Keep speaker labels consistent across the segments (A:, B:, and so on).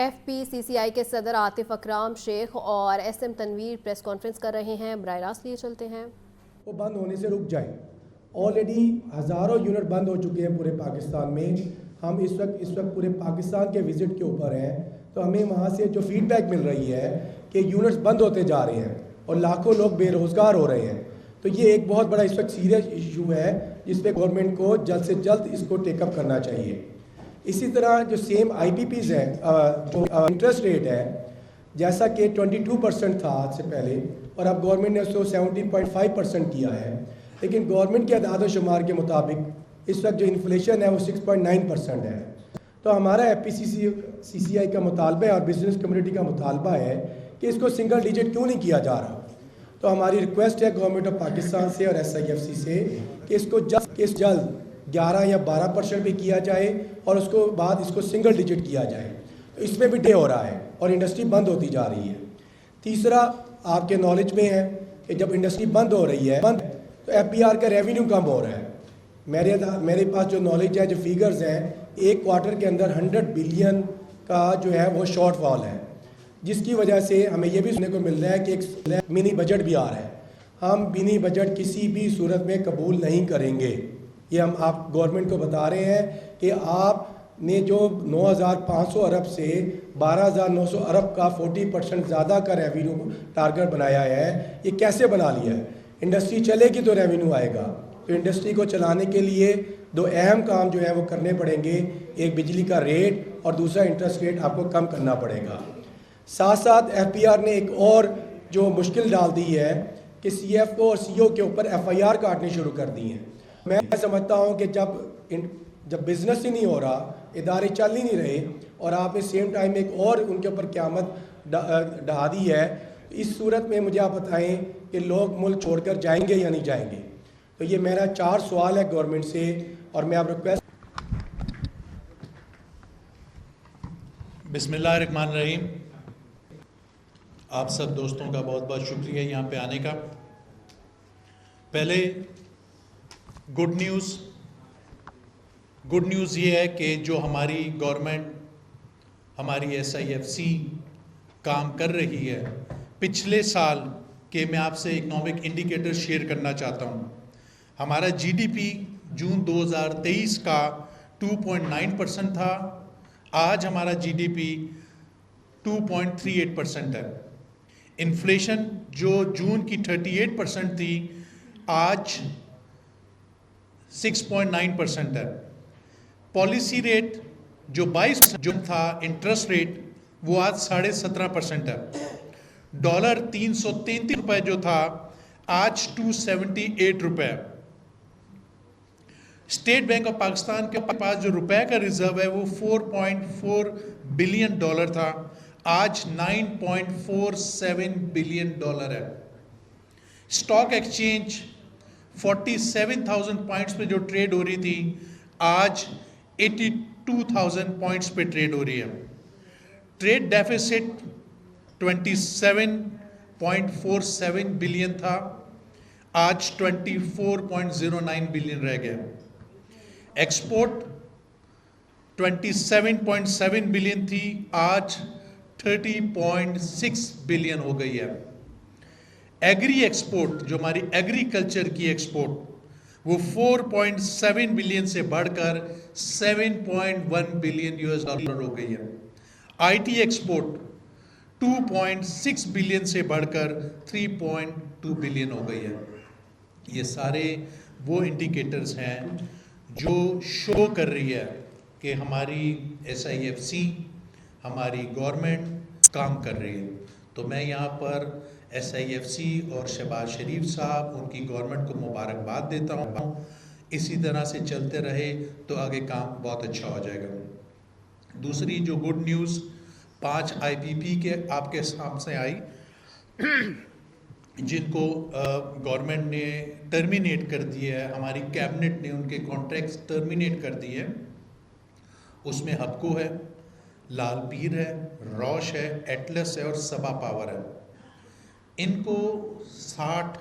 A: FPCCI के सदर आतिफ अकराम शेख और SM तनवीर प्रेस कॉन्फ्रेंस कर रहे हैं। बराह रास्त लिए चलते हैं।
B: वो बंद होने से रुक जाए। ऑलरेडी हज़ारों यूनिट बंद हो चुके हैं पूरे पाकिस्तान में। हम इस वक्त पूरे पाकिस्तान के विज़िट के ऊपर हैं, तो हमें वहाँ से जो फीडबैक मिल रही है कि यूनिट्स बंद होते जा रहे हैं और लाखों लोग बेरोज़गार हो रहे हैं। तो ये एक बहुत बड़ा इस वक्त सीरियस इशू है जिस पे गवर्नमेंट को जल्द से जल्द इसको टेकअप करना चाहिए। इसी तरह जो सेम IPPs है, जो इंटरेस्ट रेट है, जैसा कि 22% था आज से पहले और अब गवर्नमेंट ने उसको 17.5% किया है, लेकिन गवर्नमेंट के अदाद शुमार के मुताबिक इस वक्त जो इन्फ्लेशन है वो 6.9% है। तो हमारा FPCCI का मुतालबा है और बिजनेस कम्युनिटी का मुतालबा है कि इसको सिंगल डिजिट क्यों नहीं किया जा रहा। तो हमारी रिक्वेस्ट है गवर्नमेंट ऑफ पाकिस्तान से और SIFC से कि इसको जल्द 11 या 12% पे किया जाए और उसको बाद इसको सिंगल डिजिट किया जाए। तो इसमें भी डे हो रहा है और इंडस्ट्री बंद होती जा रही है। तीसरा, आपके नॉलेज में है कि जब इंडस्ट्री बंद हो रही है तो FBR का रेवेन्यू कम हो रहा है। मेरे पास जो नॉलेज है, जो फिगर्स हैं, एक क्वार्टर के अंदर 100 बिलियन का जो है वो शॉर्टफॉल है, जिसकी वजह से हमें ये भी सुनने को मिल रहा है कि एक मिनी बजट भी आ रहा है। हम मिनी बजट किसी भी सूरत में कबूल नहीं करेंगे। ये हम आप गवर्नमेंट को बता रहे हैं कि आपने जो 9,500 अरब से 12,900 अरब का 40% ज़्यादा का रेवेन्यू टारगेट बनाया है, ये कैसे बना लिया है। इंडस्ट्री चलेगी तो रेवेन्यू आएगा। तो इंडस्ट्री को चलाने के लिए दो अहम काम जो है वो करने पड़ेंगे। एक बिजली का रेट और दूसरा इंटरेस्ट रेट आपको कम करना पड़ेगा। साथ साथ FBR ने एक और जो मुश्किल डाल दी है कि CFO और CO के ऊपर FIR काटने शुरू कर दी हैं। मैं समझता हूं कि जब बिज़नेस ही नहीं हो रहा, इदारे चल ही नहीं रहे और आपने सेम टाइम एक और उनके ऊपर क़यामत ढा दी है, तो इस सूरत में मुझे आप बताएं कि लोग मुल्क छोड़कर जाएंगे या नहीं जाएंगे। तो ये मेरा 4 सवाल है गवर्नमेंट से और मैं आप रिक्वेस्ट।
C: बिस्मिल्लाहिर्रहमानिर्रहीम। आप सब दोस्तों का बहुत बहुत शुक्रिया यहाँ पे आने का। पहले गुड न्यूज़ ये है कि जो हमारी गवर्नमेंट, हमारी SIFC काम कर रही है। पिछले साल के मैं आपसे इकोनॉमिक इंडिकेटर शेयर करना चाहता हूँ। हमारा GDP जून 2023 का 2.9% था। आज हमारा GDP 2.38% है। इन्फ्लेशन जो जून की 38% थी, आज 6.9% है। पॉलिसी रेट जो 22% था, इंटरेस्ट रेट, वो आज 17.5% है। डॉलर 333 रुपये जो था, आज 278 रुपये। स्टेट बैंक ऑफ पाकिस्तान के पास जो रुपए का रिजर्व है वो 4.4 बिलियन डॉलर था, आज 9.47 बिलियन डॉलर है। स्टॉक एक्सचेंज 47,000 पॉइंट्स पे जो ट्रेड हो रही थी, आज 82,000 पॉइंट्स पे ट्रेड हो रही है। ट्रेड डेफिसिट 27.47 बिलियन था, आज 24.09 बिलियन रह गया। एक्सपोर्ट 27.7 बिलियन थी, आज 30.6 बिलियन हो गई है। एग्री एक्सपोर्ट जो हमारी एग्रीकल्चर की एक्सपोर्ट, वो 4.7 बिलियन से बढ़कर 7.1 बिलियन US डॉलर हो गई है। IT एक्सपोर्ट 2.6 बिलियन से बढ़कर 3.2 बिलियन हो गई है। ये सारे वो इंडिकेटर्स हैं जो शो कर रही है कि हमारी SIFC, हमारी गवर्नमेंट काम कर रही है। तो मैं यहाँ पर SIFC और शहबाज शरीफ साहब, उनकी गवर्नमेंट को मुबारकबाद देता हूँ। इसी तरह से चलते रहे तो आगे काम बहुत अच्छा हो जाएगा। दूसरी जो गुड न्यूज़ 5 IPP के आपके सामने आई, जिनको गवर्नमेंट ने टर्मिनेट कर दिया है, हमारी कैबिनेट ने उनके कॉन्ट्रैक्ट्स टर्मिनेट कर दिए हैं। उसमें हबको है, लाल पीर है, रॉश है, एटलस है और सबा पावर है। इनको 60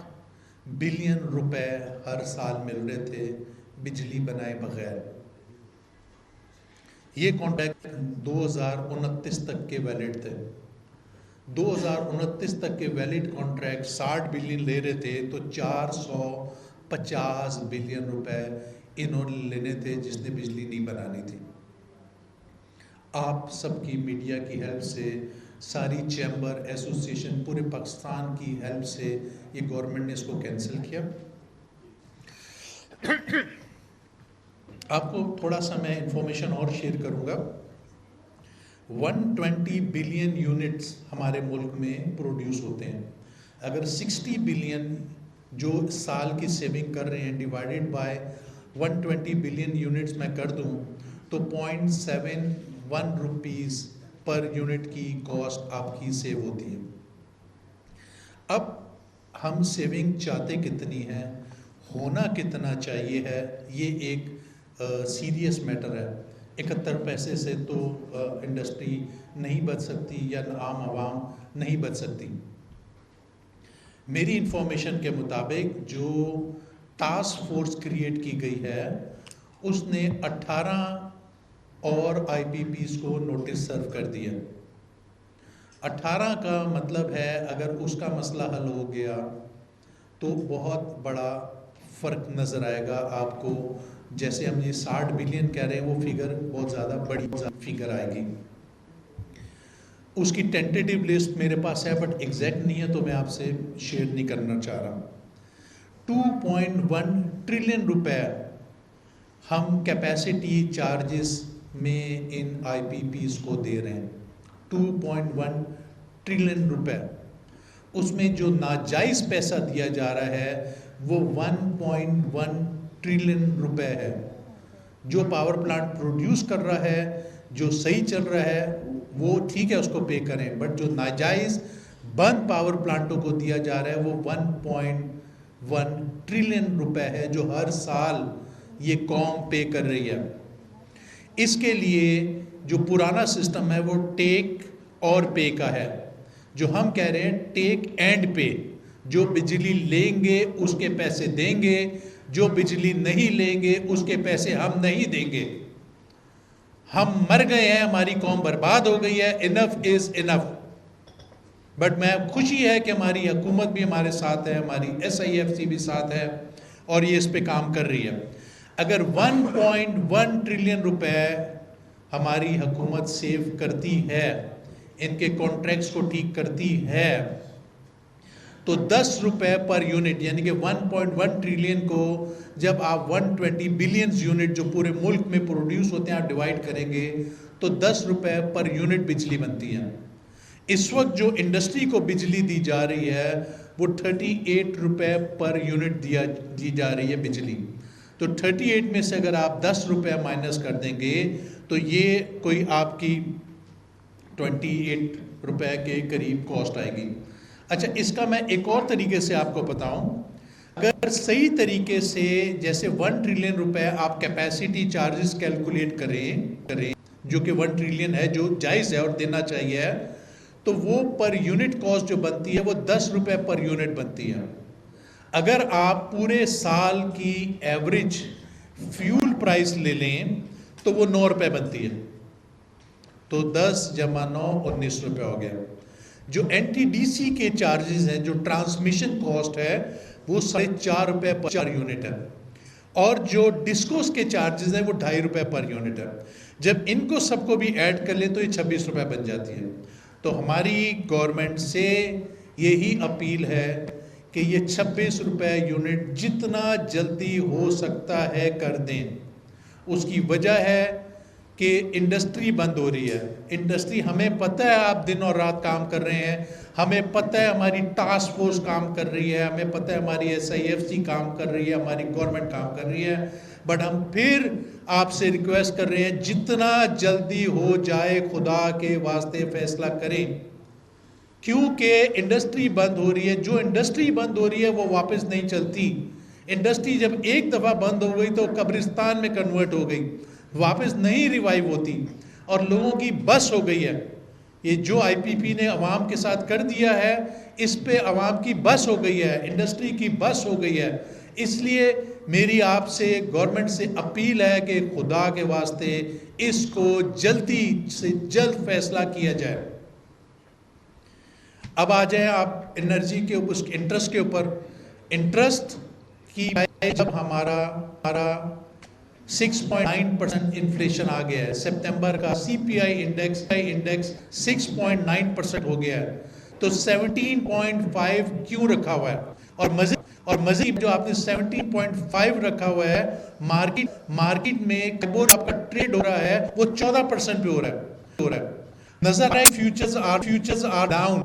C: बिलियन रुपए हर साल मिल रहे थे बिजली बनाए बगैर। ये कॉन्ट्रैक्ट 2029 तक के वैलिड थे। 2029 तक के वैलिड कॉन्ट्रैक्ट 60 बिलियन ले रहे थे, तो 450 बिलियन रुपए इन्होंने लेने थे जिसने बिजली नहीं बनानी थी। आप सबकी मीडिया की हेल्प से, सारी चैम्बर एसोसिएशन, पूरे पाकिस्तान की हेल्प से ये गवर्नमेंट ने इसको कैंसिल किया। आपको थोड़ा सा मैं इंफॉर्मेशन और शेयर करूंगा। 120 बिलियन यूनिट्स हमारे मुल्क में प्रोड्यूस होते हैं। अगर 60 बिलियन जो साल की सेविंग कर रहे हैं डिवाइडेड बाय 120 बिलियन यूनिट्स मैं कर दूं तो 0.71 रुपीज़ पर यूनिट की कॉस्ट आपकी सेव होती है। अब हम सेविंग चाहते कितनी है, होना कितना चाहिए है, ये एक सीरियस मैटर है। 71 पैसे से तो इंडस्ट्री नहीं बच सकती या आम आवाम नहीं बच सकती। मेरी इंफॉर्मेशन के मुताबिक जो टास्क फोर्स क्रिएट की गई है उसने 18 और आईपीपीज को नोटिस सर्व कर दिया। 18 का मतलब है अगर उसका मसला हल हो गया तो बहुत बड़ा फ़र्क नज़र आएगा आपको। जैसे हम ये 60 बिलियन कह रहे हैं, वो फिगर बहुत ज़्यादा बड़ी फिगर आएगी। उसकी टेंटेटिव लिस्ट मेरे पास है बट एग्जैक्ट नहीं है, तो मैं आपसे शेयर नहीं करना चाह रहा। 2.1 ट्रिलियन रुपए हम कैपेसिटी चार्जेस में इन आईपीपीज को दे रहे हैं। 2.1 ट्रिलियन रुपए, उसमें जो नाजायज़ पैसा दिया जा रहा है वो 1.1 ट्रिलियन रुपए है। जो पावर प्लांट प्रोड्यूस कर रहा है, जो सही चल रहा है, वो ठीक है, उसको पे करें, बट जो नाजायज़ बंद पावर प्लांटों को दिया जा रहा है वो 1.1 ट्रिलियन रुपए है जो हर साल ये कौम पे कर रही है। इसके लिए जो पुराना सिस्टम है वो टेक और पे का है। जो हम कह रहे हैं टेक एंड पे, जो बिजली लेंगे उसके पैसे देंगे, जो बिजली नहीं लेंगे उसके पैसे हम नहीं देंगे। हम मर गए हैं, हमारी कौम बर्बाद हो गई है, इनफ इज इनफ। बट मैं खुशी है कि हमारी हुकूमत भी हमारे साथ है, हमारी SIFC भी साथ है और ये इस पे काम कर रही है। अगर 1.1 ट्रिलियन रुपए हमारी हुकूमत सेव करती है, इनके कॉन्ट्रैक्ट्स को ठीक करती है, तो 10 रुपए पर यूनिट, यानी कि 1.1 ट्रिलियन को जब आप 120 बिलियन यूनिट जो पूरे मुल्क में प्रोड्यूस होते हैं आप डिवाइड करेंगे तो 10 रुपए पर यूनिट बिजली बनती है। इस वक्त जो इंडस्ट्री को बिजली दी जा रही है वो 38 रुपए पर यूनिट दी जा रही है बिजली। तो 38 में से अगर आप 10 रुपए माइनस कर देंगे तो ये कोई आपकी 28 रुपए के करीब कॉस्ट आएगी। अच्छा, इसका मैं एक और तरीके से आपको बताऊं। अगर सही तरीके से जैसे 1 ट्रिलियन रुपए आप कैपेसिटी चार्जेस कैलकुलेट करें जो कि 1 ट्रिलियन है, जो जायज़ है और देना चाहिए, तो वो पर यूनिट कॉस्ट जो बनती है वो 10 रुपए पर यूनिट बनती है। अगर आप पूरे साल की एवरेज फ्यूल प्राइस ले लें तो वो 9 रुपए बनती है। तो 10 जमा 9 19 रुपए हो गया। जो NTDC के चार्जेस हैं, जो ट्रांसमिशन कॉस्ट है, वो 4.5 रुपए पर यूनिट है और जो डिस्कोस के चार्जेस हैं वो 2.5 रुपए पर यूनिट है। जब इनको सबको भी ऐड कर ले तो ये 26 रुपए बन जाती है। तो हमारी गवर्नमेंट से यही अपील है कि ये 26 रुपए यूनिट जितना जल्दी हो सकता है कर दें। उसकी वजह है कि इंडस्ट्री बंद हो रही है। इंडस्ट्री, हमें पता है आप दिन और रात काम कर रहे हैं, हमें पता है हमारी टास्क फोर्स काम कर रही है, हमें पता है हमारी SIFC काम कर रही है, हमारी गवर्नमेंट काम कर रही है, बट हम फिर आपसे रिक्वेस्ट कर रहे हैं जितना जल्दी हो जाए खुदा के वास्ते फैसला करें, क्योंकि इंडस्ट्री बंद हो रही है। जो इंडस्ट्री बंद हो रही है वो वापस नहीं चलती। इंडस्ट्री जब एक दफ़ा बंद हो गई तो कब्रिस्तान में कन्वर्ट हो गई, वापस नहीं रिवाइव होती और लोगों की बस हो गई है। ये जो IPP ने अवाम के साथ कर दिया है, इस पे अवाम की बस हो गई है, इंडस्ट्री की बस हो गई है। इसलिए मेरी आपसे गवर्नमेंट से अपील है कि खुदा के वास्ते इसको जल्दी से जल्द फैसला किया जाए। अब आ जाए आप एनर्जी के ऊपर, इंटरेस्ट के ऊपर। इंटरेस्ट की जब हमारा 6.9% इन्फ्लेशन आ गया है, सितंबर का सीपीआई इंडेक्स 6.9% हो गया है, तो 17.5 क्यों रखा हुआ है? और मजीद जो आपने 17.5 रखा हुआ है, मार्केट में आपका ट्रेड हो रहा है वो 14% पे हो रहा है। नजर आए फ्यूचर्स आर डाउन,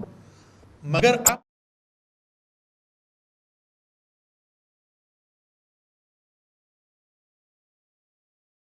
C: मगर